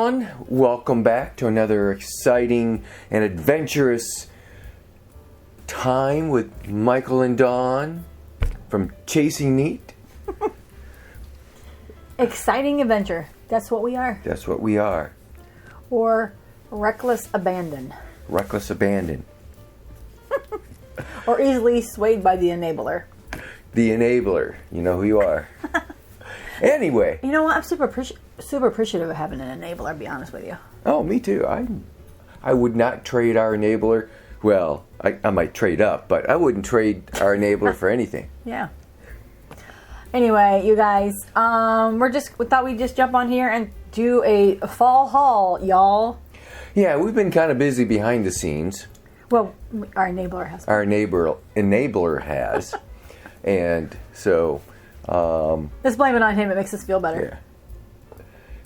everyone. Welcome back to another exciting and adventurous time with Michael and Dawn from Chasing Neat. Exciting adventure. That's what we are. That's what we are. Or reckless abandon. Reckless abandon. Or easily swayed by the enabler. The enabler. You know who you are. Anyway. You know what? I'm super appreciative of having an enabler, to be honest with you. Oh, me too. I would not trade our enabler. Well, I might trade up, but I wouldn't trade our enabler for anything. Yeah. Anyway, you guys, we thought we'd just jump on here and do a fall haul, y'all. Yeah, we've been kind of busy behind the scenes. Well, our enabler has. Our enabler has. And so... let's blame it on him. It makes us feel better. Yeah.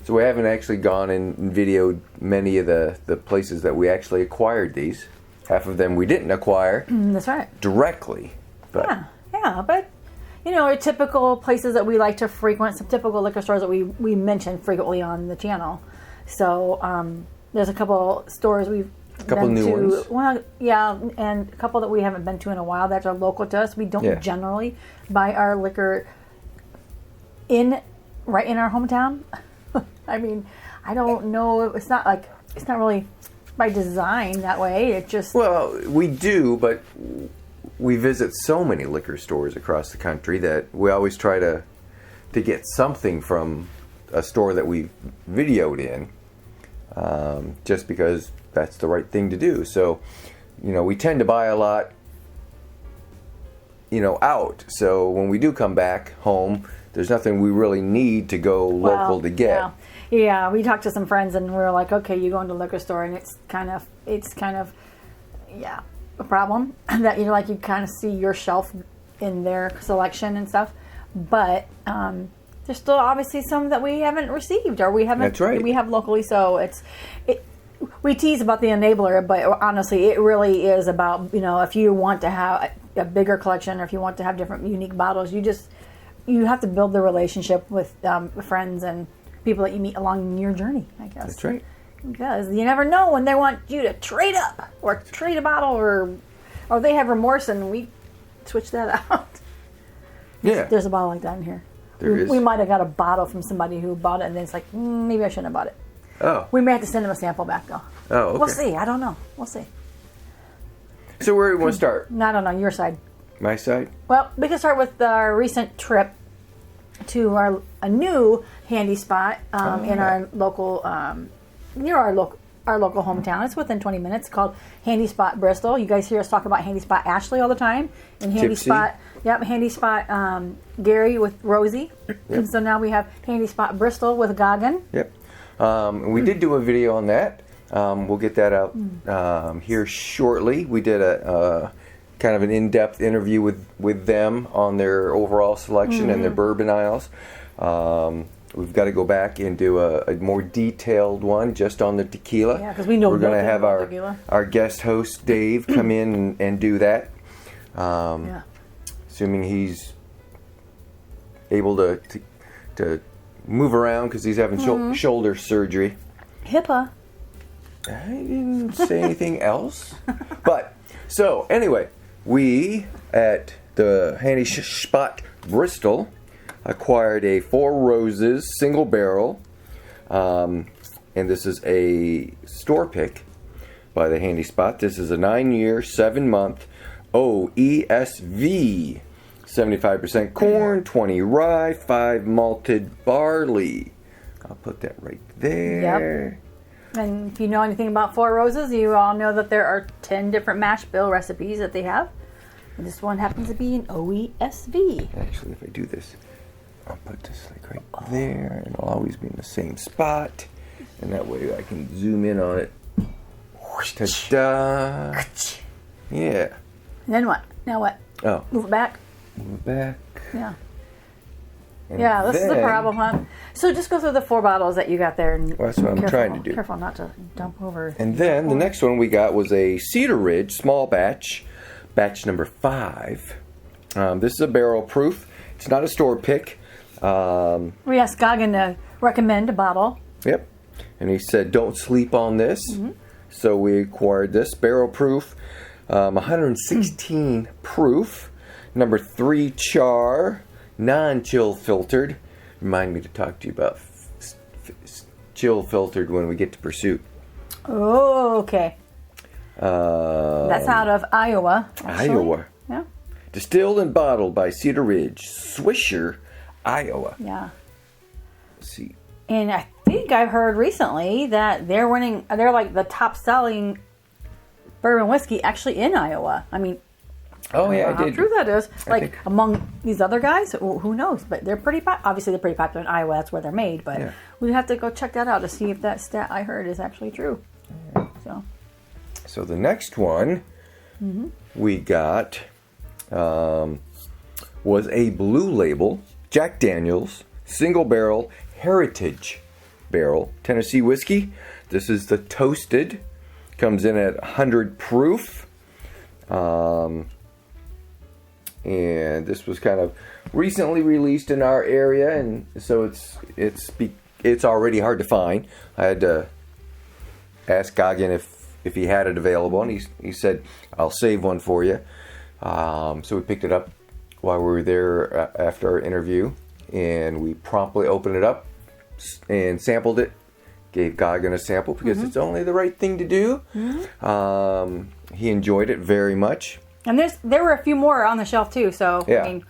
So we haven't actually gone and videoed many of the places that we actually acquired these. Half of them we didn't acquire. That's right. Directly. But Yeah, but... You know, typical places that we like to frequent, some typical liquor stores that we mention frequently on the channel. So, there's a couple stores we've a couple been new to. ones. Well, yeah, and a couple that we haven't been to in a while that are local to us. We don't generally buy our liquor right in our hometown. I mean, I don't know. It's not really by design that way. It just... Well, we do, but... We visit so many liquor stores across the country that we always try to get something from a store that we videoed in, just because that's the right thing to do. So, we tend to buy a lot, out. So when we do come back home, there's nothing we really need to go local to get. Yeah, we talked to some friends and we were like, okay, you go into the liquor store and it's kind of a problem that you kind of see your shelf in their selection and stuff, but there's still obviously some that we haven't received or we haven't. That's right. We have locally, so we tease about the enabler, but honestly, it really is about if you want to have a bigger collection or if you want to have different unique bottles, you have to build the relationship with friends and people that you meet along your journey, I guess. That's right. Because you never know when they want you to trade up or trade a bottle or they have remorse and we switch that out. Yeah. There's a bottle like that in here. There is. We might have got a bottle from somebody who bought it and then it's like, maybe I shouldn't have bought it. Oh. We may have to send them a sample back though. Oh, okay. We'll see. I don't know. We'll see. So where do we want to start? I don't know. Your side. My side? Well, we can start with our recent trip to a new handy spot in our local... near our local hometown. It's within 20 minutes, called Handy Spot Bristol. You guys hear us talk about Handy Spot Ashley all the time. And Handy Spot, Handy Spot Gary with Rosie. Yep. And so now we have Handy Spot Bristol with Goggin. Yep. We did do a video on that. We'll get that out here shortly. We did a kind of an in-depth interview with them on their overall selection and their bourbon aisles. We've got to go back and do a more detailed one just on the tequila. Yeah, because we know we're going to have tequila. our guest host Dave come in and do that. Assuming he's able to move around because he's having shoulder surgery. HIPAA. I didn't say anything else. But so anyway, we at the Handy Spot Bristol acquired a Four Roses single barrel, and this is a store pick by the Handy Spot. This is a 9-year, 7-month OESV, 75% corn, 20 rye, 5 malted barley. I'll put that right there. Yep. And if you know anything about Four Roses, you all know that there are 10 different mash bill recipes that they have. And this one happens to be an OESV. Actually, if I do this, I'll put this right there, and it'll always be in the same spot, and that way I can zoom in on it. Ta-da! Yeah. And then what? Now what? Oh. Move it back? Move it back. Yeah. And this is the problem, huh? So just go through the 4 bottles that you got there. And well, that's what I'm trying to do. Careful not to dump over. And then the next one we got was a Cedar Ridge small batch number 5. This is a barrel proof. It's not a store pick. We asked Goggin to recommend a bottle. Yep. And he said, don't sleep on this. So we acquired this. Barrel proof, 116 proof. Number 3 char, non-chill filtered. Remind me to talk to you about chill filtered when we get to Pursuit. Oh, okay. That's out of Iowa. Actually. Iowa. Yeah. Distilled and bottled by Cedar Ridge, Swisher, Iowa. Yeah. Let's see. And I think I've heard recently that they're like the top selling bourbon whiskey actually in Iowa. I mean, Oh yeah, I how did. true that is. I Like think- among these other guys, who knows? But they're pretty obviously they're pretty popular in Iowa. That's where they're made. But Yeah. we have to go check that out to see if that stat I heard is actually true. So So the next one we got was a Blue Label Jack Daniel's single barrel heritage barrel Tennessee whiskey. This is the toasted. Comes in at 100 proof. And this was kind of recently released in our area, and so it's already hard to find. I had to ask Goggin if he had it available, and he said, I'll save one for you. So we picked it up while we were there after our interview, and we promptly opened it up and sampled it. Gave Goggin a sample because it's only the right thing to do. He enjoyed it very much. and there were a few more on the shelf too. So Yeah. I mean,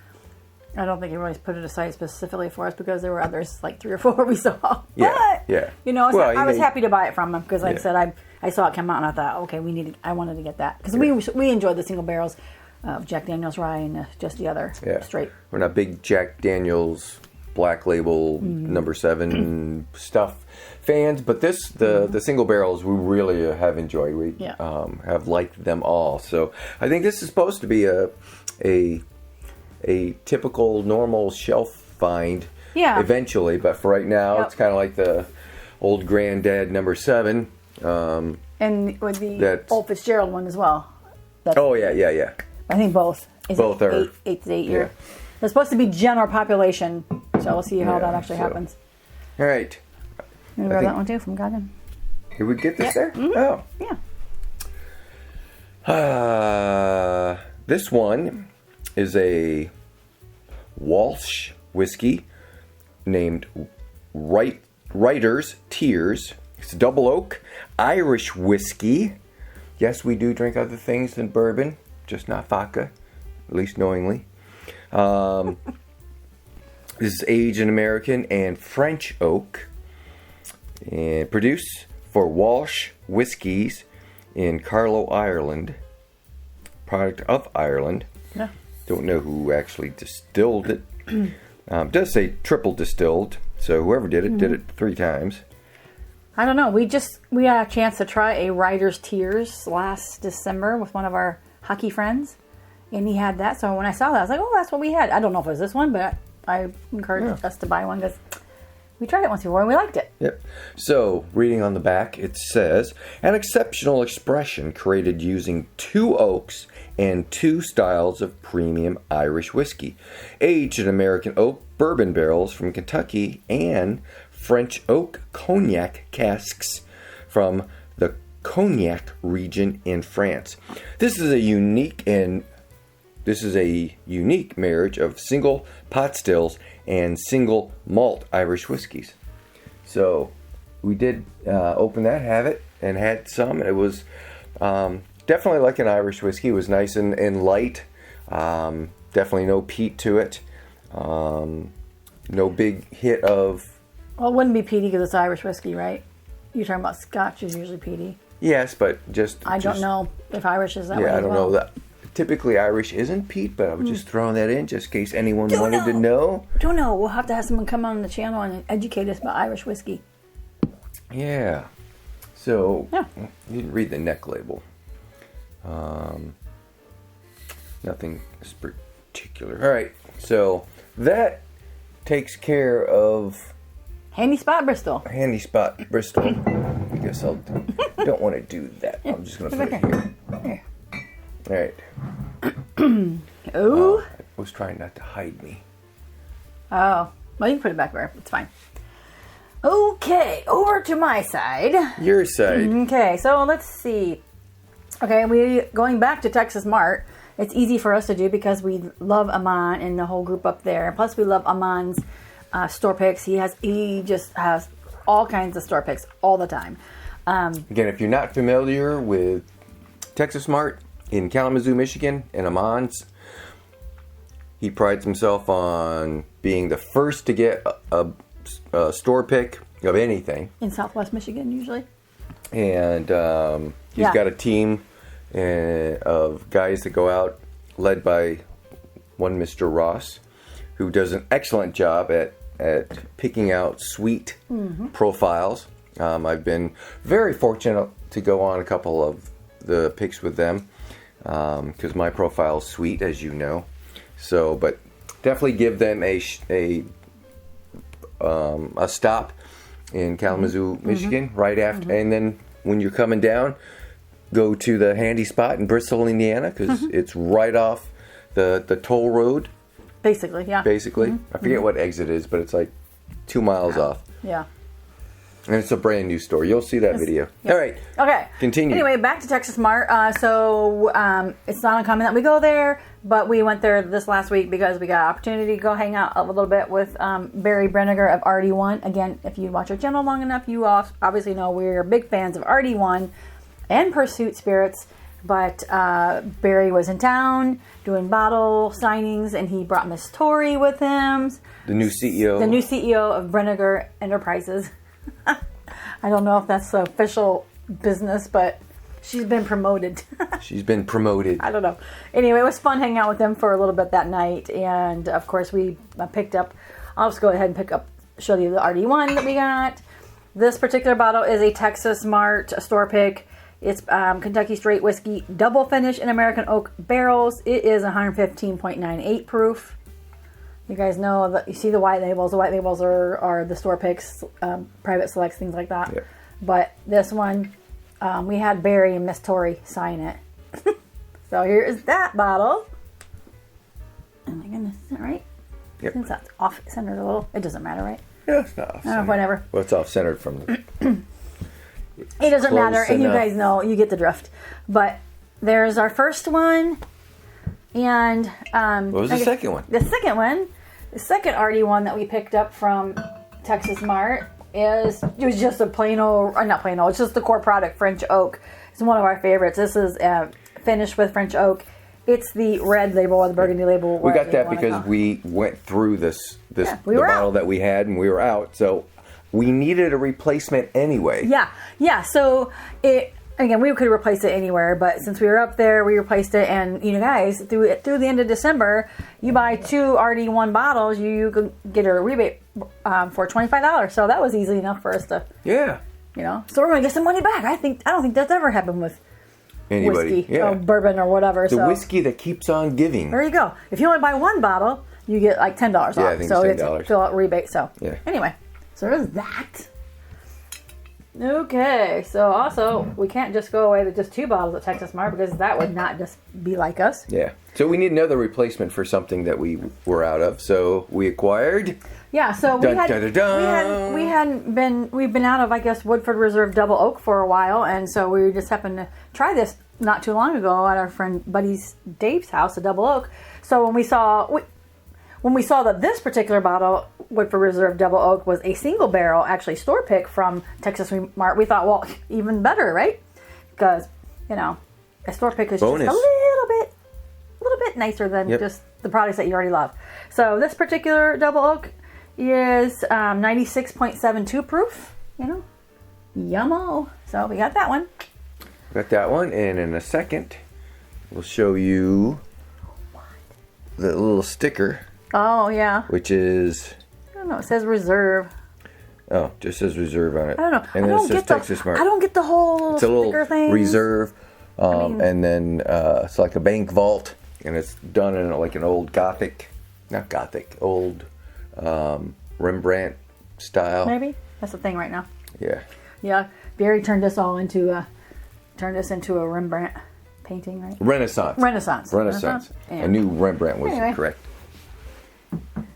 I don't think he really put it aside specifically for us because there were others, like 3 or 4 we saw. Yeah, But, yeah. You know, Well, I was happy to buy it from him because, like Yeah. I said, I saw it come out and I thought, okay, I wanted to get that because we enjoyed the single barrels of Jack Daniel's rye and just the other straight. We're not big Jack Daniel's Black Label number 7 stuff fans, but the single barrels we really have enjoyed. We have liked them all. So I think this is supposed to be a typical normal shelf find eventually, but for right now it's kind of like the old granddad number 7. And with the old Fitzgerald one as well. Yeah. I think both. Both are 8 to 8 year. They're supposed to be general population, so we'll see how that actually happens. All right. You grab that one too from Goggin? Did we get this there? Oh. Yeah. This one is a Walsh whiskey named Writer's Tears. It's a double oak Irish whiskey. Yes, we do drink other things than bourbon, just not vodka, at least knowingly. This is aged in American and French oak. And produced for Walsh Whiskies in Carlow, Ireland. Product of Ireland. Yeah. Don't know who actually distilled it. It does say triple distilled, so whoever did it 3 times. I don't know. We had a chance to try a Writer's Tears last December with one of our hockey friends, and he had that. So when I saw that, I was like, "Oh, that's what we had." I don't know if it was this one, but I encouraged us to buy one because we tried it once before and we liked it. Yep. So, reading on the back, it says, an exceptional expression created using 2 oaks and 2 styles of premium Irish whiskey, aged in American oak bourbon barrels from Kentucky and French oak cognac casks from the Cognac region in France. This is a unique marriage of single pot stills and single malt Irish whiskeys. So we did open that, have it, and had some. It was definitely like an Irish whiskey. It was nice and light. Definitely no peat to it. No big hit of... Well, it wouldn't be peaty because it's Irish whiskey, right? You're talking about Scotch is usually peaty. Yes, but I don't know if Irish is that way. Yeah, I as don't well. know that. Typically, Irish isn't peat, but I was just throwing that in just in case anyone wanted to know. Don't know. We'll have to have someone come on the channel and educate us about Irish whiskey. Yeah. So, you didn't read the neck label. Nothing particular. All right. So, that takes care of Handy Spot Bristol. Handy Spot Bristol. I guess I don't want to do that. I'm just going to put it here. All right. Ooh. I was trying not to hide me. Oh. Well, you can put it back there. It's fine. Okay, over to my side. Your side. Okay, so let's see. Okay, we going back to Texas Mart. It's easy for us to do because we love Amon and the whole group up there. Plus, we love Amon's store picks. He just has all kinds of store picks all the time. Again, if you're not familiar with Texas Mart in Kalamazoo, Michigan, and Amon's, he prides himself on being the first to get a store pick of anything. In Southwest Michigan, usually. And he's got a team of guys that go out, led by one Mr. Ross, who does an excellent job at picking out sweet profiles. I've been very fortunate to go on a couple of the picks with them because my profile is sweet, as you know. So, but definitely give them a stop in Kalamazoo, Michigan, right after, and then when you're coming down, go to the handy spot in Bristol, Indiana, because it's right off the toll road. Basically, yeah. Basically, I forget what exit it is, but it's like 2 miles off. Yeah. And it's a brand new store. You'll see that video. Yeah. All right. Okay. Continue. Anyway, back to Texas Mart. It's not uncommon that we go there, but we went there this last week because we got an opportunity to go hang out a little bit with Barry Brenniger of RD1. Again, if you watch our channel long enough, you obviously know we're big fans of RD1 and Pursuit Spirits. But Barry was in town doing bottle signings, and he brought Miss Tori with him. The new CEO. The new CEO of Brenniger Enterprises. I don't know if that's the official business, but she's been promoted. She's been promoted. I don't know. Anyway, it was fun hanging out with them for a little bit that night. And, of course, we picked up... I'll just go ahead and show you the RD1 that we got. This particular bottle is a Texas Mart store pick. It's Kentucky Straight Whiskey, double finish in American oak barrels. It is 115.98 proof. You guys know that you see the white labels. The white labels are the store picks, private selects, things like that. Yep. But this one, we had Barry and Miss Tori sign it. So here is that bottle. Oh my goodness, is that right? Yep. Since that's off centered a little, it doesn't matter, right? Yeah, it's not off centered. Whatever. Well, it's off centered from the... It doesn't matter, and you enough. guys know, you get the drift. But there's our first one, and What was the second one? The second RD1 that we picked up from Texas Mart it was just a plain old, or not plain old, it's just the core product, French oak. It's one of our favorites. This is finished with French oak. It's the red label or the burgundy label. We got that because we went through the bottle that we had, and we were out, so we needed a replacement anyway. Yeah. So again, we could replace it anywhere, but since we were up there, we replaced it. And you guys, through the end of December, you buy 2 RD1 bottles, you can get a rebate for $25. So that was easy enough for us to. Yeah. So we're going to get some money back. I don't think that's ever happened with anybody. Whiskey or bourbon or whatever. The whiskey that keeps on giving. There you go. If you only buy one bottle, you get like $10 off. Yeah, I think so it's $10. it's a fill out rebate. So anyway. So there's that. Okay, so also, we can't just go away with just 2 bottles at Texas Mart because that would not just be like us. Yeah. So we need another replacement for something that we were out of. So we acquired... Yeah, so we've been out of, I guess, Woodford Reserve Double Oak for a while, and so we just happened to try this not too long ago at our friend Buddy's Dave's house, a Double Oak. So when we saw that this particular bottle, Woodford Reserve Double Oak, was a single barrel, actually store pick from Texas Mart, we thought, well, even better, right? Because, a store pick is Bonus. just a little bit nicer than just the products that you already love. So this particular Double Oak is 96.72 proof, Yummo. So we got that one. Got that one, and in a second, we'll show you the little sticker. Oh, yeah. Which is... I don't know. It says reserve. Oh, just says reserve on it. I don't know. And then it says Texas Mart. I don't get the whole It's a little sticker thing. reserve. And then it's like a bank vault. And it's done in like an old old Rembrandt style. Maybe. That's the thing right now. Yeah. Yeah. Barry turned us into a Rembrandt painting, right? Renaissance. Yeah. I knew Rembrandt was correct.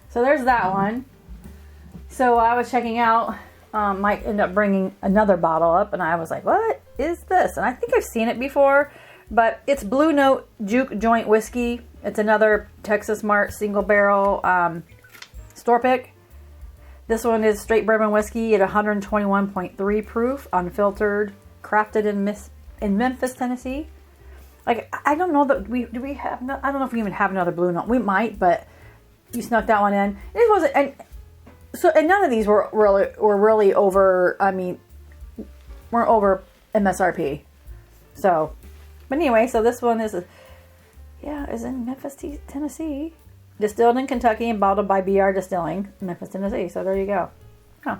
So there's that one. So I was checking out might end up bringing another bottle up, and I was like, what is this? And I think I've seen it before, but it's Blue Note Juke Joint Whiskey. It's another Texas Mart single barrel store pick. This one is straight bourbon whiskey at 121.3 proof, unfiltered, crafted in Memphis, Tennessee. Like, I don't know that I don't know if we even have another Blue Note. We might, but you snuck that one in. It wasn't, and none of these were really over. I mean, weren't over MSRP. So, but anyway, so this one is in Memphis, Tennessee, distilled in Kentucky and bottled by BR Distilling, Memphis, Tennessee. So there you go. Huh.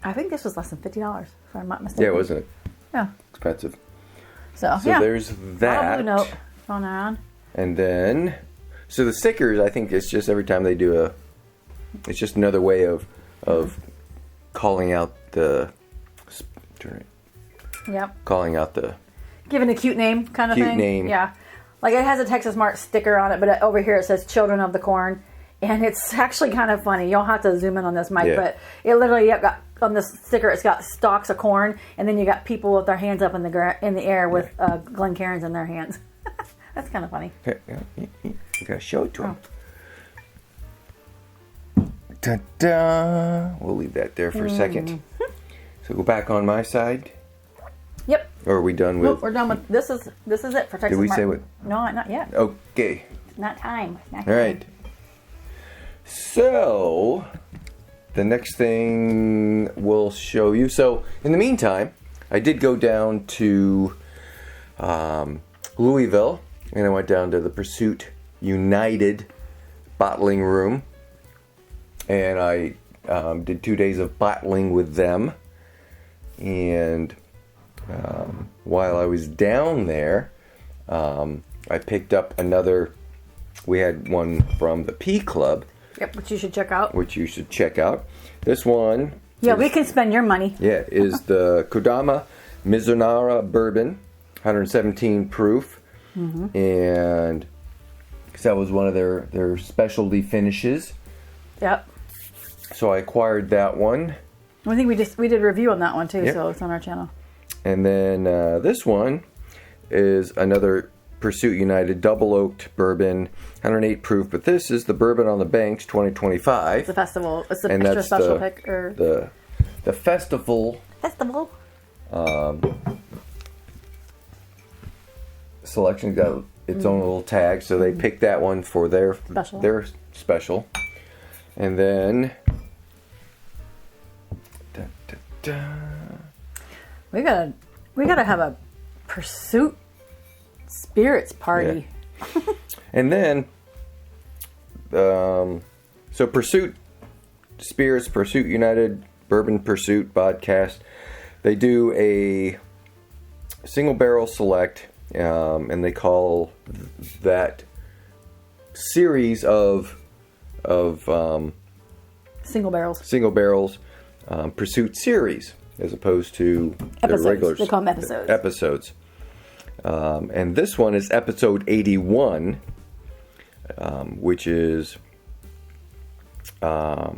I think this was less than $50, if I'm not mistaken. Yeah, wasn't it? Yeah. Expensive. So there's that. Blue Note going around. And then, so the stickers, I think it's just every time they do it's just another way of calling out the, calling out the, giving a cute name kind of thing. Cute name. Yeah. Like, it has a Texas Mart sticker on it, but over here it says Children of the Corn. And it's actually kind of funny. You'll have to zoom in on this, Mike, but it literally got on this sticker. It's got stalks of corn, and then you got people with their hands up in the air with Glencairns in their hands. That's kind of funny. You gotta show it to them. Ta-da! We'll leave that there for a second. So go back on my side. Yep. Or are we done with? Nope, we're done with this. Is it for Texas? Did we Mart? say what? No, not yet. Okay. Not time. All right. So the next thing we'll show you. So in the meantime, I did go down to Louisville, and I went down to the Pursuit United bottling room, and I did 2 days of bottling with them. And while I was down there, I picked up another. We had one from the P Club. Yep, which you should check out. This one. Yeah, we can spend your money. Yeah, is the Kodama Mizunara Bourbon, 117 proof. Mm-hmm. And that was one of their specialty finishes. Yep. So I acquired that one. I think we did a review on that one too, so it's on our channel. And then this one is another Pursuit United Double Oaked Bourbon, 108 proof. But this is the Bourbon on the Banks 2025. It's the festival. It's the extra special pick. The festival. Selection got its own little tag, so they picked that one for their special. And then we gotta have a Pursuit Spirits party. Yeah. And then so Pursuit Spirits, Pursuit United Bourbon Pursuit podcast, they do a single barrel select, and they call that series of single barrels Pursuit series, as opposed to the regulars. They call them episodes. And this one is episode 81, which is a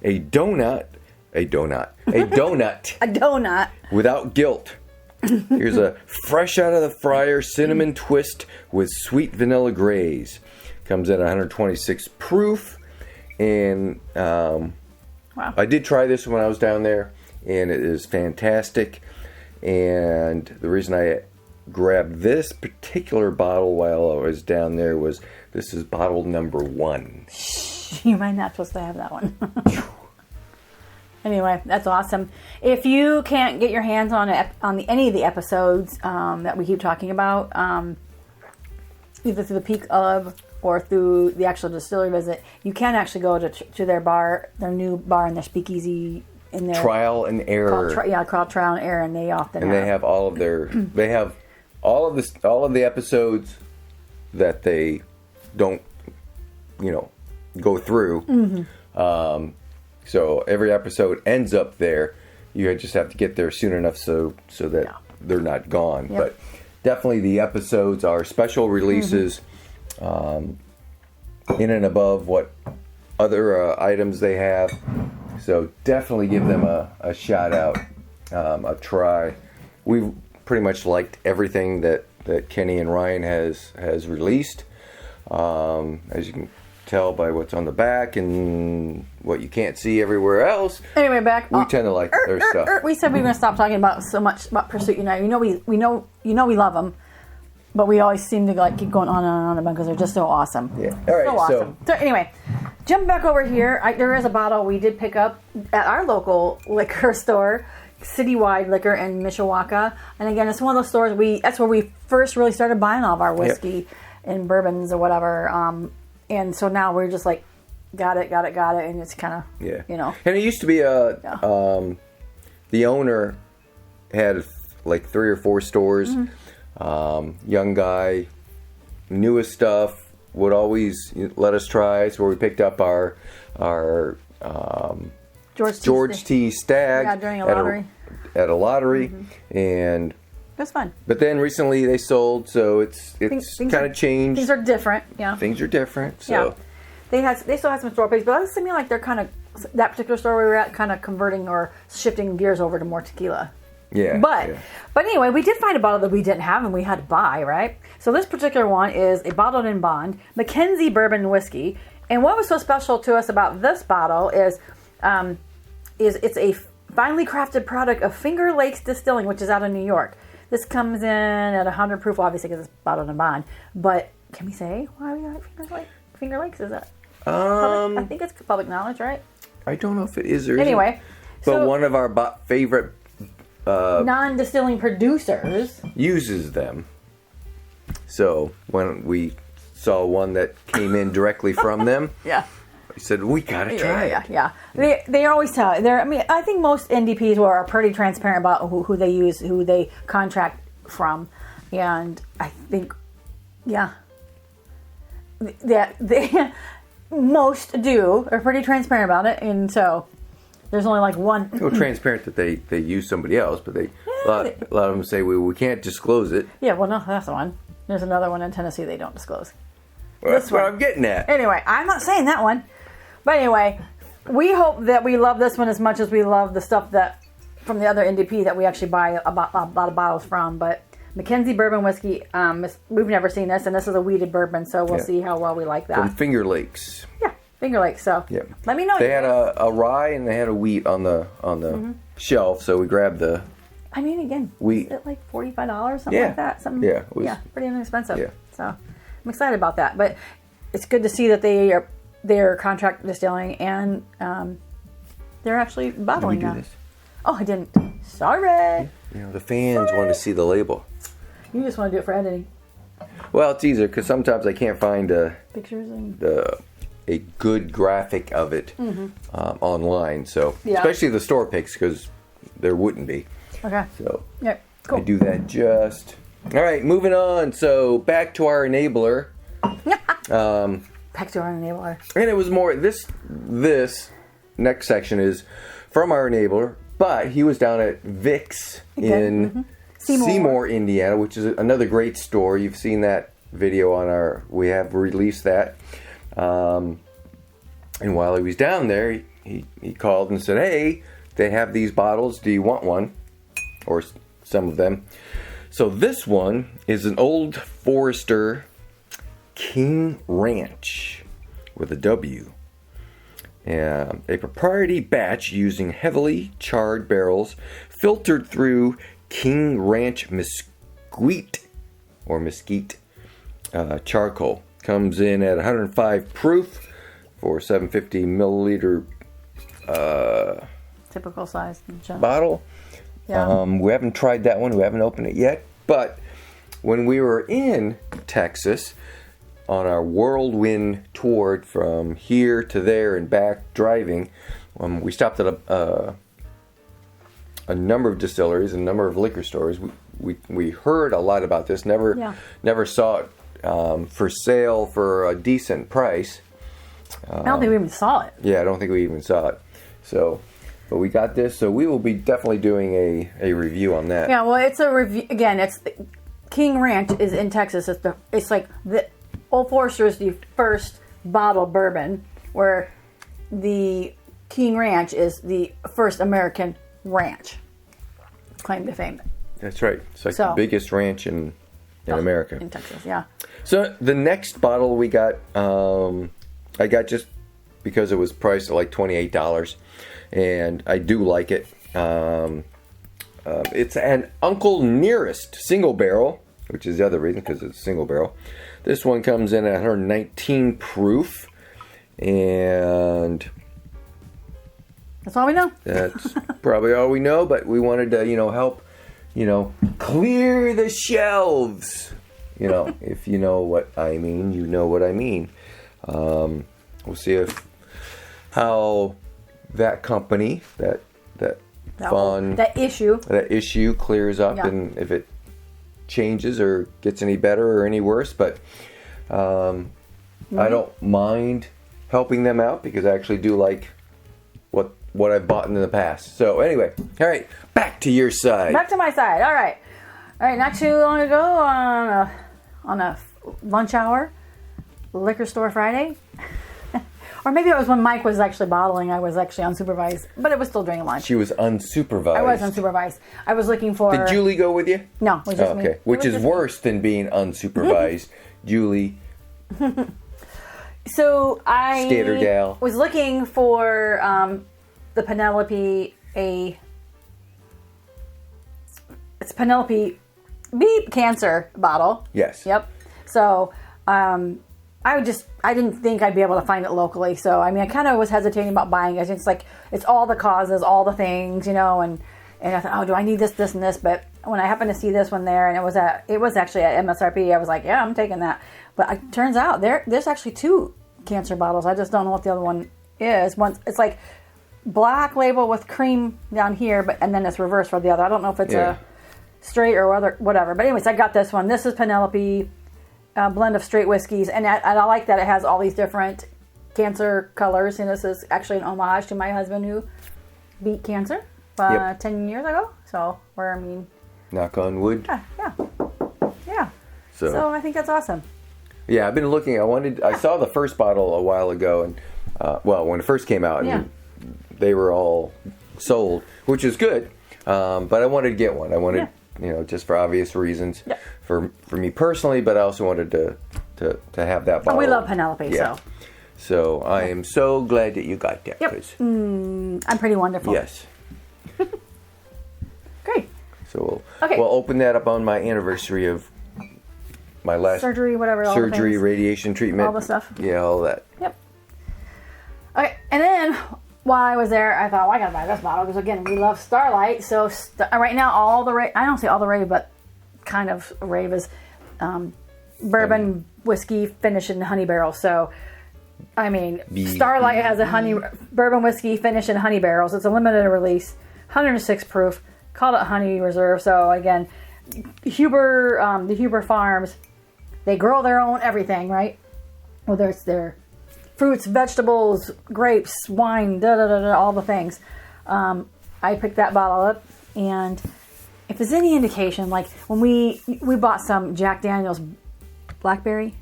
donut a donut without guilt. Here's a fresh out of the fryer cinnamon twist with sweet vanilla glaze. Comes in at 126 proof, and wow. I did try this when I was down there, and it is fantastic. And the reason I grabbed this particular bottle while I was down there was this is bottle number 1. You might not supposed to have that one. Anyway, that's awesome. If you can't get your hands on any of the episodes that we keep talking about, either through the Peak Club or through the actual distillery visit, you can actually go to their bar, their new bar and their speakeasy in their Trial and Error. Called Trial and Error, and they often they have all of their they have all of the episodes that they don't go through. Mm-hmm. So every episode ends up there. You just have to get there soon enough so that they're not gone. Yep. But definitely the episodes are special releases, in and above what other items they have. So definitely give them a shout out, a try. We've pretty much liked everything that Kenny and Ryan has released. As you can tell by what's on the back and what you can't see everywhere else. Anyway, back. We tend to like their stuff. We said we were going to stop talking about so much about Pursuit United. We know we love them, but we always seem to like keep going on and on about because they're just so awesome. Yeah. All right. So awesome. So anyway, jump back over here. There is a bottle we did pick up at our local liquor store, Citywide Liquor in Mishawaka. And again, it's one of those stores that's where we first really started buying all of our whiskey and bourbons or whatever. And so now we're just like, got it, and it's kind of, you know. And it used to be the owner had like 3 or 4 stores. Young guy, newest stuff, would always let us try. So we picked up our George T. Stag during a lottery. At a lottery, and it was fun. But then recently they sold, so it's kind of changed. Things are different. Yeah, things are different. So they still have some store picks, but it seems to me like they're kind of that particular store we were at kind of converting or shifting gears over to more tequila. Yeah. But anyway, we did find a bottle that we didn't have and we had to buy, right? So this particular one is a bottled in bond McKenzie bourbon whiskey. And what was so special to us about this bottle is it's a finely crafted product of Finger Lakes Distilling, which is out of New York. This comes in at 100 proof, obviously, because it's bottled in bond. But can we say why we like Finger Lakes? Is that public? I think it's public knowledge, right? I don't know if it is or anyway. But so, one of our favorite non-distilling producers uses them. So when we saw one that came in directly from them, we said we gotta try it. Yeah. They always tell. I think most NDPs are pretty transparent about who they use, who they contract from, and I think, that they most are pretty transparent about it, and so. There's only like one. Transparent that they use somebody else, but a lot of them say we can't disclose it. Yeah, well, no, that's the one. There's another one in Tennessee they don't disclose. Well, that's what I'm getting at. Anyway, I'm not saying that one. But anyway, we hope that we love this one as much as we love the stuff that from the other NDP that we actually buy a lot of bottles from. But McKenzie bourbon whiskey, we've never seen this, and this is a wheated bourbon, so we'll see how well we like that. From Finger Lakes. Yeah. Finger Lakes, so let me know. They had a rye and they had a wheat on the shelf, so we grabbed the. I mean, again, wheat. Is it like $45, something like that? It was, pretty inexpensive. Yeah. So I'm excited about that, but it's good to see that they're contract distilling and they're actually bottling Did we now. do this? Oh, I didn't. Sorry. The fans want to see the label. You just want to do it for editing. Well, it's easier because sometimes I can't find pictures and a good graphic of it online. So especially the store pics, because there wouldn't be. Okay. So cool. I do that just. All right, moving on. So back to our enabler. Back to our enabler. And it was more this next section is from our enabler, but he was down at Vicks in Seymour, Indiana, which is another great store. You've seen that video we have released that. And while he was down there, he called and said, "Hey, they have these bottles. Do you want one?" Or some of them. So this one is an Old Forester King Ranch with a W. A proprietary batch using heavily charred barrels filtered through King Ranch mesquite charcoal. Comes in at 105 proof for 750 milliliter typical size bottle. Yeah. We haven't tried that one. We haven't opened it yet. But when we were in Texas on our whirlwind tour from here to there and back driving, we stopped at a number of distilleries, a number of liquor stores. We heard a lot about this. Never saw it for sale for a decent price. I don't think we even saw it. Yeah, I don't think we even saw it. So, but we got this, so we will be definitely doing a review on that. Yeah, well, it's a review. Again, it's King Ranch is in Texas. It's like the Old Forester is the first bottled bourbon, where the King Ranch is the first American ranch. Claim to fame. That's right. It's like the biggest ranch in America. In Texas, yeah. So the next bottle we got, I got just because it was priced at like $28, and I do like it. It's an Uncle Nearest single barrel, which is the other reason, because it's a single barrel. This one comes in at 119 proof, and that's all we know. That's probably all we know, but we wanted to, help, clear the shelves. If you know what I mean, you know what I mean. We'll see how that company, that issue clears up, and if it changes or gets any better or any worse. But I don't mind helping them out, because I actually do like what I've bought in the past. So anyway, all right, back to your side. Back to my side. All right. Not too long ago on a lunch hour, liquor store Friday. Or maybe it was when Mike was actually bottling. I was actually unsupervised, but it was still during lunch. She was unsupervised. I was unsupervised. I was looking for... Did Julie go with you? No, it was just me. Which is worse than being unsupervised. Julie. So I Skater gal. Was looking for the Penelope It's Penelope beep cancer bottle. Yes. Yep. So I didn't think I'd be able to find it locally. So, I kind of was hesitating about buying it. It's like, it's all the causes, all the things, and I thought, oh, do I need this, this, and this? But when I happened to see this one there, and it was actually at MSRP, I was like, yeah, I'm taking that. But it turns out there's actually 2 cancer bottles. I just don't know what the other one is. One, it's like black label with cream down here, and then it's reversed for the other. I don't know if it's a straight or whatever. But anyways, I got this one. This is Penelope. Blend of straight whiskeys, and I like that it has all these different cancer colors. And this is actually an homage to my husband who beat cancer 10 years ago. So knock on wood. Yeah. So I think that's awesome. Yeah, I've been looking. I saw the first bottle a while ago, and when it first came out, and they were all sold, which is good. But I wanted to get one. I wanted. Just for obvious reasons, for me personally, but I also wanted to have that bottle. We love Penelope, so I am so glad that you got that. Yep. I'm pretty wonderful. Yes. Great. So we'll open that up on my anniversary of my last surgery, whatever. Surgery, radiation treatment, all the stuff. Yeah, all that. Yep. Okay, and then while I was there, I thought, well, I gotta buy this bottle because again, we love Starlight. So right now, I don't say all the rave, but kind of rave is bourbon whiskey finished in honey barrels. So, Starlight has a bourbon whiskey finished in honey barrels. It's a limited release, 106 proof. Called it Honey Reserve. So again, the Huber Farms, they grow their own everything, right? Whether it's their fruits, vegetables, grapes, wine, all the things. I picked that bottle up, and if there's any indication, like when we bought some Jack Daniel's blackberry,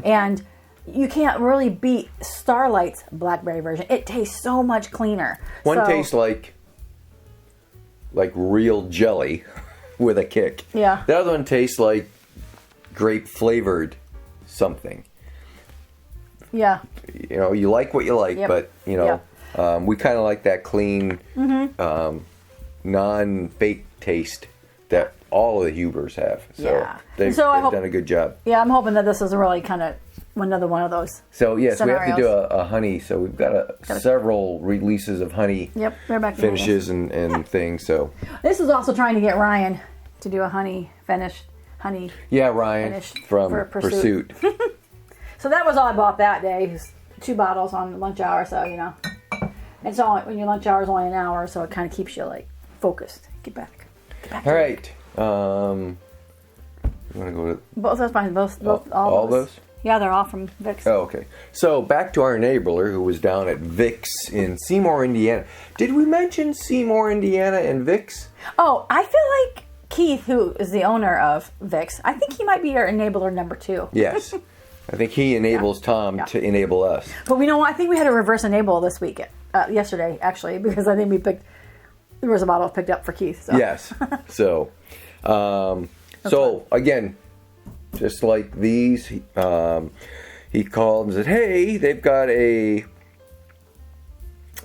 and you can't really beat Starlight's blackberry version. It tastes so much cleaner. One tastes like real jelly with a kick. Yeah. The other one tastes like grape flavored something. Yeah. You like what you like, but we kind of like that clean, non-fake taste that all of the Hubers have. So they've done a good job. Yeah, I'm hoping that this is really kind of another one of those. So yes, scenarios. we have to do a honey. So we've got several releases of honey. Yep, they're back finishes and things. So this is also trying to get Ryan to do a honey finished honey. Yeah, Ryan from Pursuit. So that was all I bought that day. It was 2 bottles on lunch hour. So and so when your lunch hour is only an hour, so it kind of keeps you focused. Get back. All right. You want to go to both? That's fine. All those. Yeah, they're all from Vicks. Oh, okay. So back to our neighbor who was down at Vicks in Seymour, Indiana. Did we mention Seymour, Indiana and Vicks? Oh, I feel like Keith, who is the owner of Vicks, I think he might be our enabler number 2. Yes. I think he enables Tom to enable us. But I think we had a reverse enable this week yesterday, actually, because I think there was a bottle picked up for Keith. So. Yes. So, so again, just like these, he called and said, "Hey, they've got a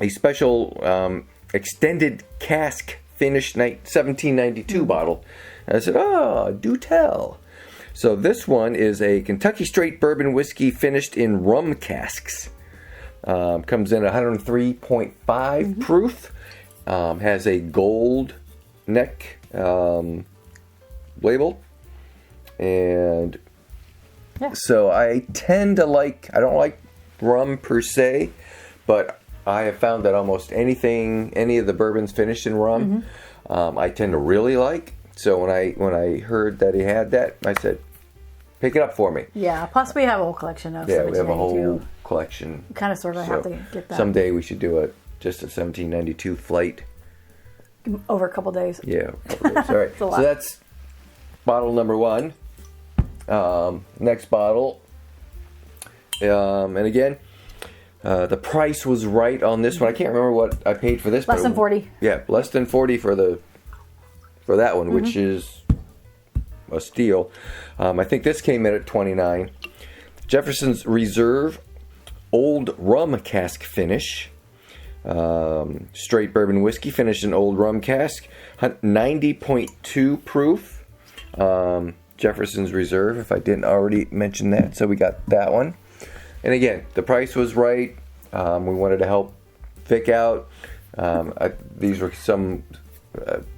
special extended cask finished 1792 bottle." And I said, "Oh, do tell." So this one is a Kentucky straight bourbon whiskey finished in rum casks. Comes in 103.5 proof. Has a gold neck label. And so I tend to I don't like rum per se, but I have found that almost any of the bourbons finished in rum, I tend to really like. So when I heard that he had that, I said, pick it up for me. Yeah, plus we have a whole collection of 1792. We have a whole collection. Kind of sort of have to get that. Someday we should do just a 1792 flight. Over a couple days. Yeah, a couple days. All right. So that's bottle number 1. Next bottle. And again, the price was right on this one. I can't remember what I paid for this. Less than 40. Yeah, less than 40 for that one, which is a steal. I think this came in at 29. Jefferson's Reserve Old Rum Cask Finish. Straight bourbon whiskey finished in old rum cask. 90.2 proof. Jefferson's Reserve, if I didn't already mention that. So we got that one. And again, the price was right. We wanted to help Vic out. These were some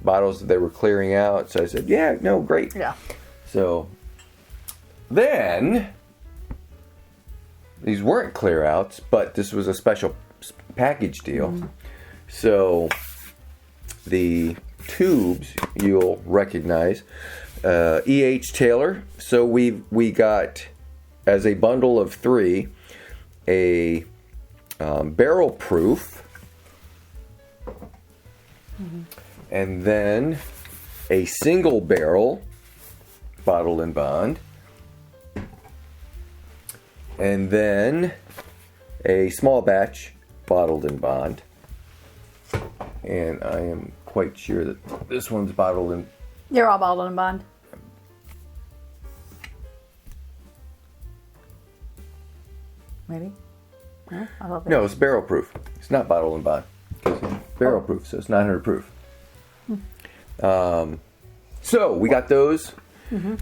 bottles that they were clearing out. So I said, yeah, no, great. Yeah. So then, these weren't clear outs, but this was a special package deal. So the tubes you'll recognize. E.H. Taylor. So we got, as a bundle of 3, a barrel proof, and then a single barrel bottled in bond, and then a small batch bottled in bond. And I am quite sure that this one's bottled in. They're all bottled in bond. Maybe. No, I love that. No, it's barrel proof. It's not bottled in bond. It's barrel proof, so it's 900 proof. So we got those,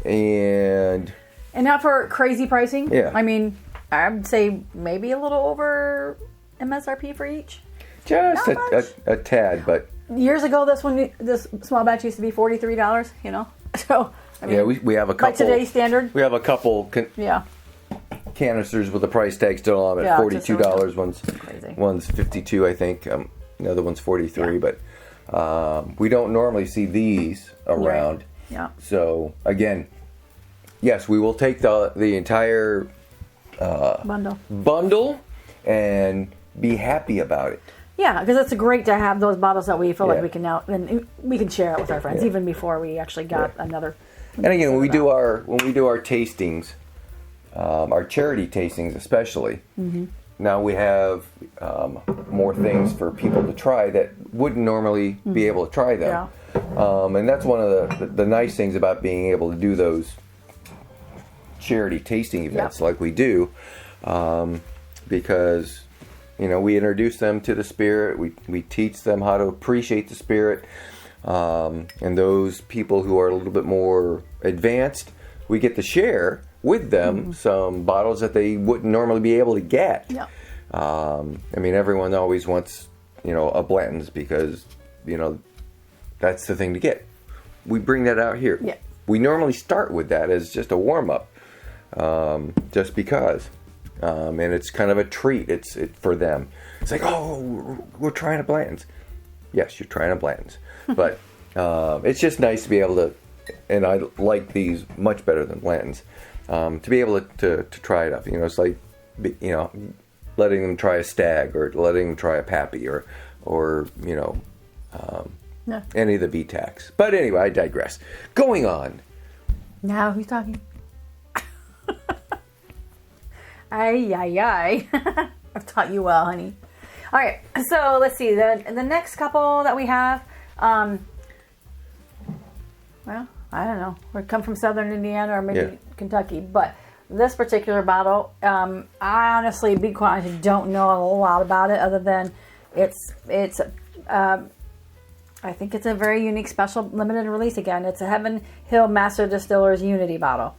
and not for crazy pricing. Yeah. I mean, I'd say maybe a little over MSRP for each. just a tad, but Years ago, this small batch used to be $43. You know, so I mean, yeah, we have a couple. by today's standard. We have a couple Yeah. canisters with the price tag still on them at $42. One's $52, I think. The other one's $43, but we don't normally see these around. Right. Yeah. So again, yes, we will take the entire bundle and be happy about it. Yeah, because it's great to have those bottles that we feel like Yeah. we can now, and we can share it with our friends even before we actually got another. And again, when we do our tastings, our charity tastings especially, now we have more things for people to try that wouldn't normally be able to try them. Yeah. And that's one of the nice things about being able to do those charity tasting events like we do, because we introduce them to the spirit. We teach them how to appreciate the spirit. And those people who are a little bit more advanced, we get to share with them some bottles that they wouldn't normally be able to get. Yeah. I mean, everyone always wants, a Blanton's because, that's the thing to get. We bring that out here. Yeah. We normally start with that as just a warm-up, just because. And it's kind of a treat. It's for them. It's like, oh, we're trying a Blanton's. Yes, you're trying a Blanton's. But it's just nice to be able to, and I like these much better than Blanton's, to be able to try it up. It's like, letting them try a Stag or letting them try a Pappy or any of the VTACs. But anyway, I digress. Going on. Now who's talking? Ay. I've taught you well, honey. All right, so let's see. The next couple that we have, well, I don't know. We come from southern Indiana or maybe Kentucky, but this particular bottle, I honestly, be quite honest, don't know a lot about it other than it's I think it's a very unique, special, limited release again. It's a Heaven Hill Master Distillers Unity bottle.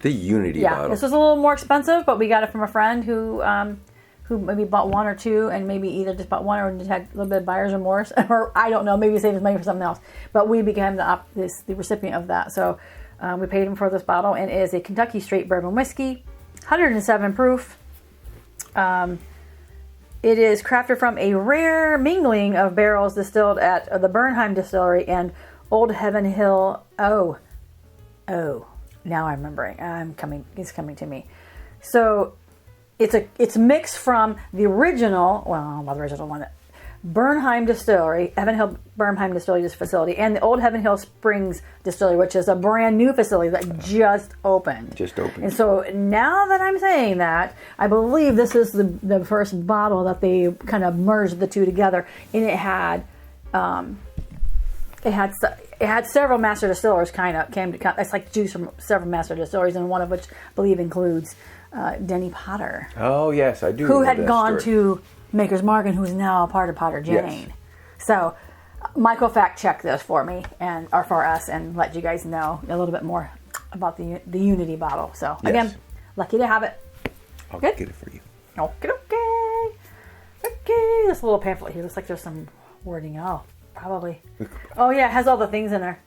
The Unity bottle. This was a little more expensive, but we got it from a friend who maybe bought one or two, and maybe either just bought one or just had a little bit of buyer's remorse, or I don't know, maybe saved his money for something else. But we became the recipient of that. So we paid him for this bottle, and it is a Kentucky Straight Bourbon Whiskey, 107 proof. It is crafted from a rare mingling of barrels distilled at the Bernheim Distillery and Old Heaven Hill. Oh, now I'm remembering. It's coming to me. So it's mixed from the original one, Bernheim Distillery, Heaven Hill Bernheim Distillery facility, and the Old Heaven Hill Springs Distillery, which is a brand new facility that just opened. And so now that I'm saying that, I believe this is the first bottle that they kind of merged the two together, and it had several master distillers it's like juice from several master distilleries, and one of which I believe includes Denny Potter. Oh yes, I do. Who had gone to Maker's Mark and who's now a part of Potter Jane. Yes. So Michael fact checked this for me or for us and let you guys know a little bit more about the Unity bottle. So again, lucky to have it. I'll get it for you. Okay. This little pamphlet here looks like there's some wording. Oh, probably. Oh yeah, it has all the things in there.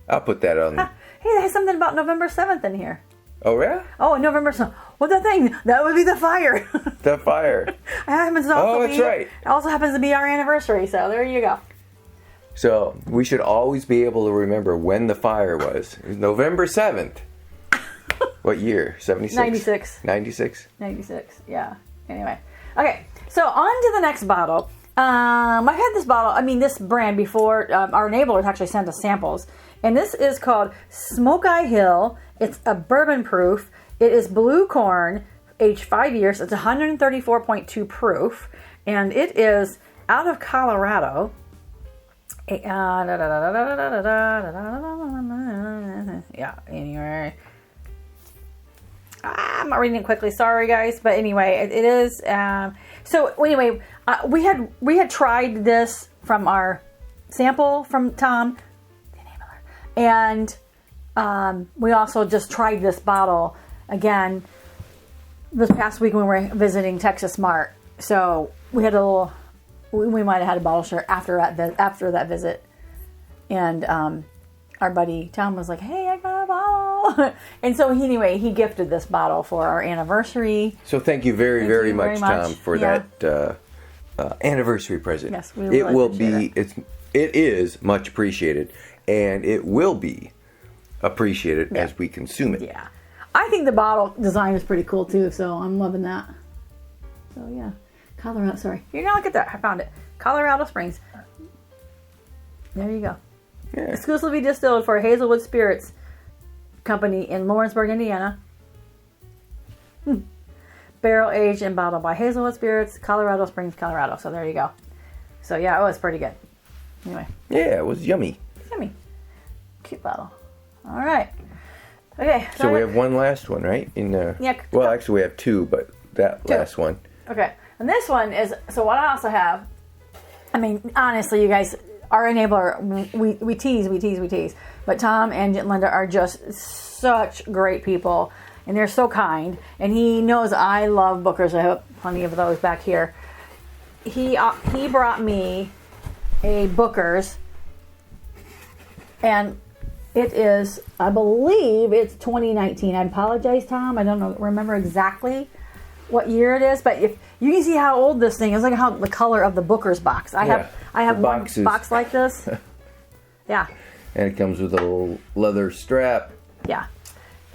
I'll put that on. Hey, there's something about November 7th in here. Oh yeah? Oh, November 7th. What's that thing? That would be the fire. The fire. That's right. It also happens to be our anniversary, so there you go. So we should always be able to remember when the fire was. It was November 7th. What year? 76? 96. 96? 96, yeah. Anyway. Okay, so on to the next bottle. I've had this bottle, this brand before. Our enablers actually sent us samples. And this is called Smoke Eye Hill. It's a bourbon proof. It is blue corn, aged 5 years. It's 134.2 proof. And it is out of Colorado. Yeah, anyway. I'm not reading it quickly. Sorry, guys. But anyway, it is. So anyway, we had tried this from our sample from Tom, the enabler, and we also just tried this bottle again this past week when we were visiting Texas Mart. So we had we might have had a bottle share after that visit, and our buddy Tom was like, "Hey, I got a bottle," and so he gifted this bottle for our anniversary. So thank you very much, Tom, for that anniversary present. Yes, we really it is much appreciated, and it will be appreciated as we consume it. Yeah, I think the bottle design is pretty cool too, so I'm loving that. So yeah, Colorado. Sorry, you're gonna look at that. I found it. Colorado Springs. There you go. Yeah. Exclusively distilled for Hazelwood Spirits Company in Lawrenceburg, Indiana. Barrel aged and bottled by Hazelwood Spirits, Colorado Springs, Colorado. So there you go. So yeah, it was pretty good. Anyway. Yeah, it was yummy. Yummy. Cute bottle. All right. Okay. So we have one last one, right? Well, actually, we have two, but last one. Okay. And this one is, so what I also have, honestly, you guys, our enabler, we tease. But Tom and Linda are just such great people, and they're so kind. And he knows I love Booker's. I have plenty of those back here. He brought me a Booker's, and it is, I believe it's 2019. I apologize, Tom. I don't remember exactly what year it is, but if you can see how old this thing is, look at the color of the Booker's box. I have one box like this. Yeah. And it comes with a little leather strap. Yeah.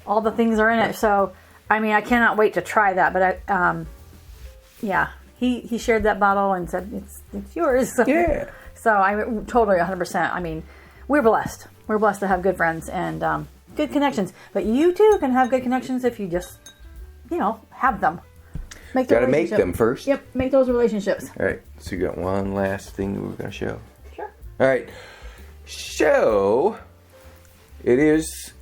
All the things are in it. So, I cannot wait to try that. But he shared that bottle and said it's yours. So, yeah. So I'm totally 100%. We're blessed. We're blessed to have good friends and good connections. But you too can have good connections if you just, have them. Make the Gotta make relationship. them first. Yep, make those relationships. All right, so you got one last thing we're going to show. Sure. All right, so it is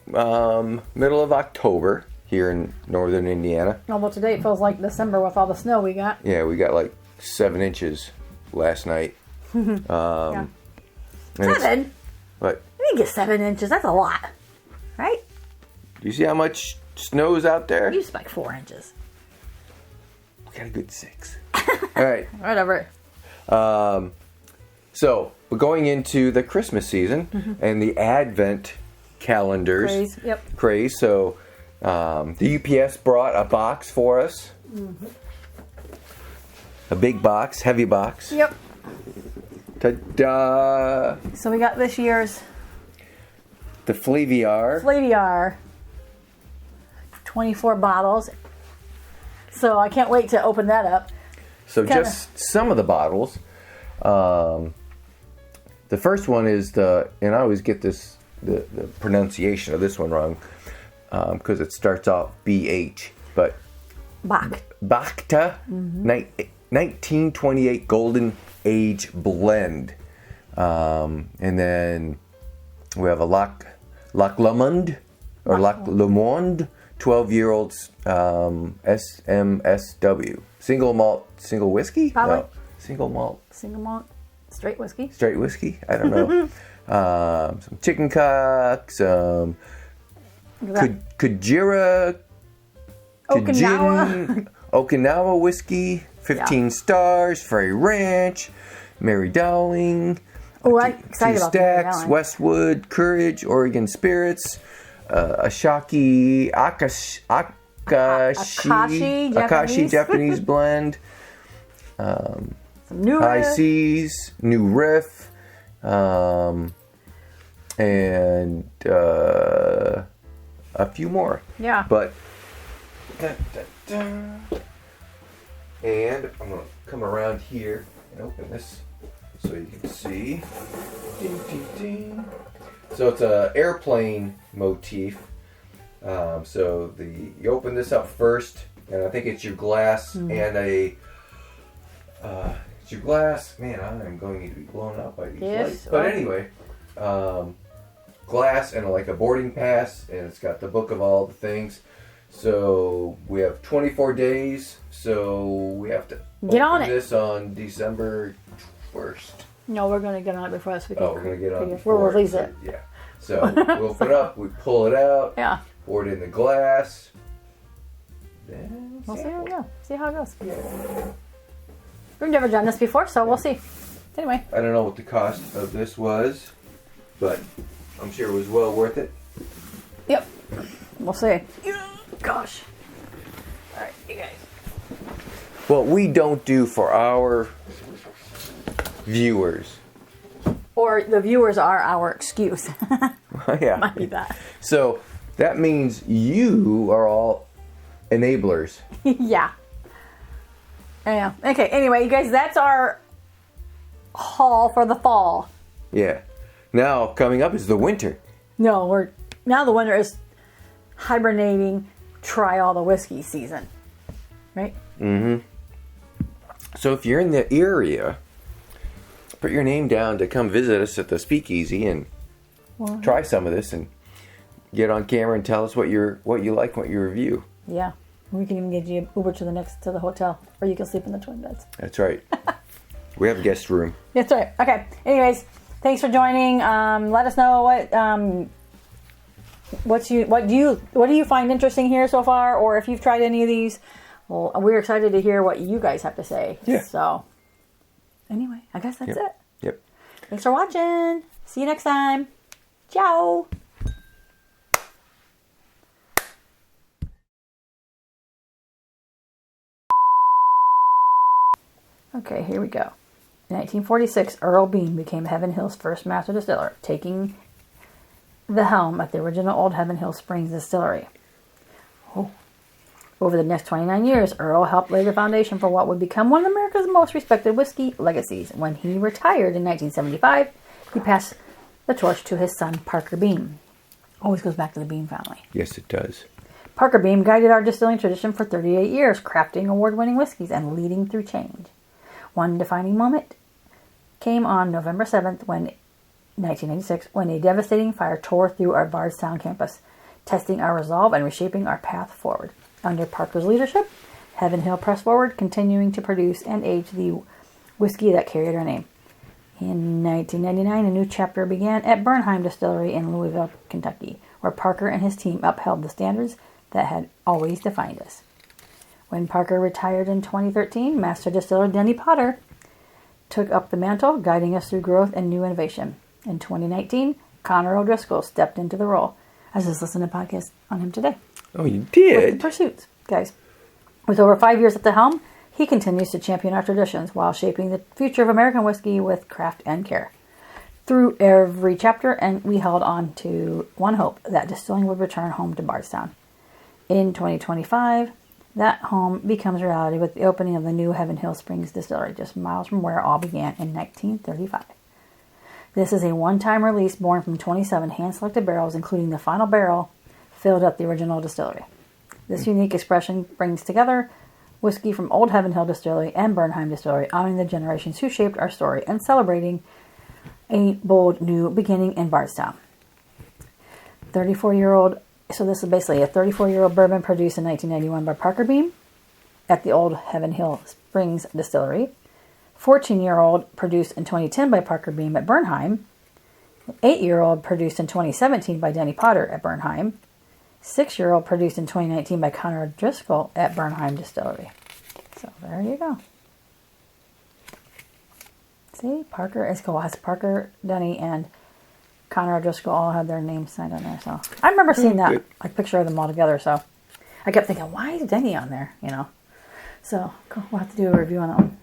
middle of October here in northern Indiana. Although today it feels like December with all the snow we got. Yeah, we got like 7 inches last night. Yeah. And it's- 7? But You can get 7 inches. That's a lot. Right? do you see how much snow's out there? You like 4 inches. We got a good 6. All right. Whatever. So we're going into the Christmas season and the Advent calendars Craze. Yep. craze. So the UPS brought a box for us. A big box, heavy box. Yep. Ta-da! So we got this year's The Flaviar. Flaviar. 24 bottles. So I can't wait to open that up. So Kinda- just some of the bottles. The first one is and I always get the pronunciation of this one wrong because it starts off BH, but Bach. Bacta 1928 Golden Age Blend. And then we have a Lac Lamond or Lac Le Monde 12-year-old SMSW. Single malt, single whiskey? Probably. No, single malt, Single malt. Straight whiskey. straight whiskey? I don't know. Some chicken cock, some Kujira, Okinawa. Okinawa whiskey, 15 stars, Ferry Ranch, Mary Dowling, Oh, I'm Two excited about that. Stacks, Westwood, Courage, Oregon Spirits, Ashaki, Akashi Japanese blend, Some new High Seas, New Riff, and a few more. Yeah. But and I'm gonna come around here and open this so you can see. Ding, ding, ding. So it's a airplane motif. So you open this up first, and I think it's your glass and it's your glass. Man, I'm going to be blown up by these lights. But anyway, glass and like a boarding pass, and it's got the book of all the things. So we have 24 days. So we have to Get on open it. this on December 1st. No, we're going to get on it before this weekend. Oh, we're gonna get on. We'll before, release so, it. Yeah. So we open it up, we pull it out, Yeah. pour it in the glass. Then We'll see how sample. it goes. See how it goes. Yeah. We've never done this before, so we'll see. Anyway. I don't know what the cost of this was, but I'm sure it was well worth it. Yep. We'll see. Gosh. All right, you guys. What we don't do for our viewers. Or the viewers are our excuse. Yeah. Might be that. So that means you are all enablers. Yeah. Yeah. Okay, anyway, you guys, that's our haul for the fall. Yeah. Now coming up is the winter. No, now the winter is hibernating, try all the whiskey season. Right? So if you're in the area, put your name down to come visit us at the Speakeasy and try some of this and get on camera and tell us what you like, what you review. Yeah. We can even get you an Uber to the hotel, or you can sleep in the twin beds. That's right. We have a guest room. That's right. Okay. Anyways, thanks for joining. Let us know what do you find interesting here so far, or if you've tried any of these. Well, we're excited to hear what you guys have to say. Yeah. So, anyway, I guess that's it. Yep. Thanks for watching. See you next time. Ciao. Okay, here we go. In 1946, Earl Bean became Heaven Hill's first master distiller, taking the helm at the original Old Heaven Hill Springs distillery. Oh. Over the next 29 years, Earl helped lay the foundation for what would become one of America's most respected whiskey legacies. When he retired in 1975, he passed the torch to his son, Parker Bean. Always goes back to the Bean family. Yes, it does. Parker Beam guided our distilling tradition for 38 years, crafting award-winning whiskeys and leading through change. One defining moment came on November 7th, 1996, when a devastating fire tore through our Bardstown campus, testing our resolve and reshaping our path forward. Under Parker's leadership, Heaven Hill pressed forward, continuing to produce and age the whiskey that carried our name. In 1999, a new chapter began at Bernheim Distillery in Louisville, Kentucky, where Parker and his team upheld the standards that had always defined us. When Parker retired in 2013, Master Distiller Denny Potter took up the mantle, guiding us through growth and new innovation. In 2019, Connor O'Driscoll stepped into the role. I was just listening to a podcast on him today. Oh, you did? With the Pursuits, guys. With over 5 years at the helm, he continues to champion our traditions while shaping the future of American whiskey with craft and care. Through every chapter, and we held on to one hope, that distilling would return home to Bardstown. In 2025, that home becomes reality with the opening of the new Heaven Hill Springs Distillery, just miles from where it all began in 1935. This is a one-time release born from 27 hand-selected barrels, including the final barrel filled at the original distillery. This unique expression brings together whiskey from Old Heaven Hill Distillery and Bernheim Distillery, honoring the generations who shaped our story and celebrating a bold new beginning in Bardstown. 34-year-old, so this is basically a 34-year-old bourbon produced in 1991 by Parker Beam at the Old Heaven Hill Springs Distillery. 14-year-old produced in 2010 by Parker Beam at Bernheim. 8-year-old produced in 2017 by Denny Potter at Bernheim. 6-year-old produced in 2019 by Connor O'Driscoll at Bernheim Distillery. So there you go. See, Parker is cool. It has Parker, Denny, and Connor O'Driscoll all had their names signed on there. So I remember seeing that like picture of them all together. So I kept thinking, why is Denny on there? You know. So cool. We'll have to do a review on that one.